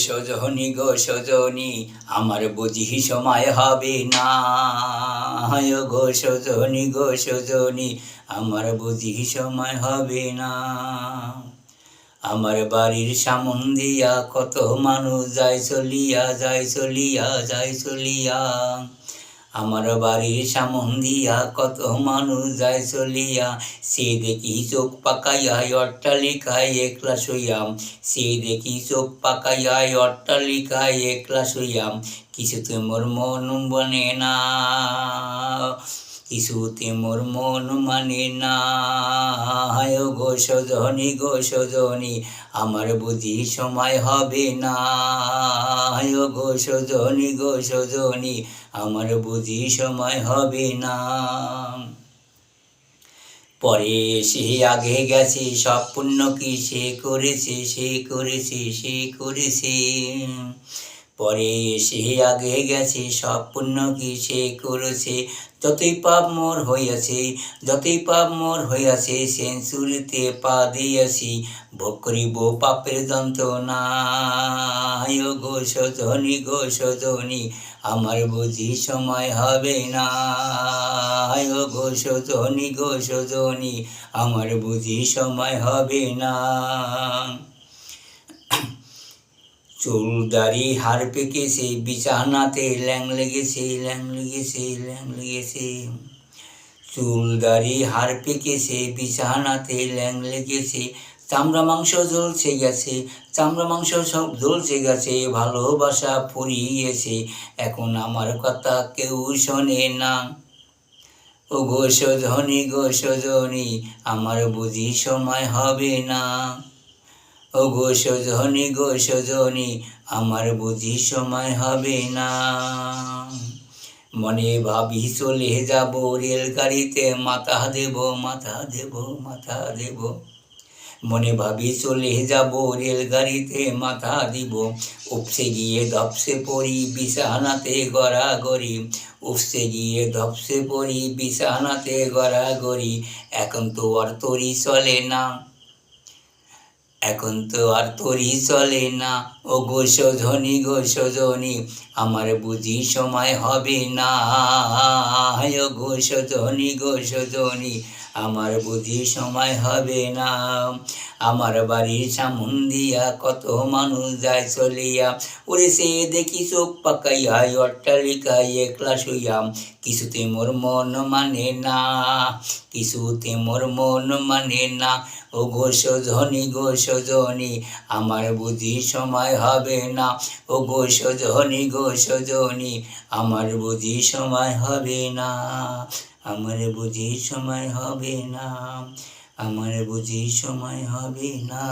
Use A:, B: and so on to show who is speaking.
A: সজনী গো সজনী আমার বুঝি সময় হবে না। গো সজনী গো সজনী আমার বুঝি সময় হবে না। আমার বাড়ির সামন দিয়া কত মানুষ যায় চলিয়া যায় চলিয়া যায় চলিয়া। আমার বাড়ির সামন দিয়া কত মানুষ যায় চলিয়া। সে দেখি চোখ পাকাইয়াই অট্টালিকায় একলা শুইয়া। সে দেখি চোখ পাকাইয়াই অট্টালিকায় একলা শুইয়া। কিছুতে মোর মন মানে না, কিছুতে মোর মন মানে না। গো সজনী গো সজনী আমার বুঝি সময় হবে না। গো সজনী গো সজনী আমার বুঝি সময় হবে না। পরে সে আগে গেছে সব পুণ্য কি সে করেছে সে করেছে সে করেছে। পরে সে আগে গেছে সব পুণ্য কি সে করেছে। যতই পাপ মোর হইয়াছে যতই পাপ মোর হইয়াছে সেঞ্চুরিতে পা দিয়াছি। ভোগ করিব পাপের যন্ত্রণা। গো সজনী গো সজনী আমার বুঝি সময় হবে না। গো সজনী গো সজনী আমার বুঝি সময় হবে না। চুল দাড়ি হাড় পেকেছে বিছানাতে ল্যাং লেগেছে ল্যাং লেগেছে ল্যাং লেগেছে। চুল দাড়ি হাড় পেকেছে বিছানাতে ল্যাং লেগেছে। চামড়া মাংস জ্বলছে গেছে চামড়া মাংস সব জ্বলছে গেছে। ভালোবাসা ফুরিয়েছে এখন আমার কথা কেউ শোনে না। গো সজনী গো সজনী আমার বুঝি সময় হবে না। গো সজনী গো সজনী আমার বুঝি সময় হবে না। মনে ভাবি চলে যাব রেলগাড়িতে মাথা দেব মাথা দেব মাথা দেব। মনে ভাবি চলে যাব রেলগাড়িতে মাথা দিব। উপসে গিয়ে ধপসে পড়ি বিছানাতে গড়াগড়ি। উপসে গিয়ে ধপসে পড়ি বিছানাতে গড়াগড়ি। এখন তো আর তরি চলে না, এখন তো আর তরি চলে না। গো সজনী গো সজনী আমার বুঝি সময় হবে না। গো সজনী গো সজনী আমার বুঝি সময় হবে না। আমার বাড়ির সামন দিয়া কত মানুষ যায় চলিয়া। ওরে সে দেখি চোখ পাকাইয়াই অট্টালিকায় একলা শুইয়া। কিছুতে মোর মন মানে না, কিছুতে মোর মন মানে না। গো সজনী গো সজনী আমার বুঝি সময় হবে না। গো সজনী গো সজনী আমার বুঝি সময় হবে না। আমার বুঝি সময় হবে না, আমার বুঝি সময় হবে না।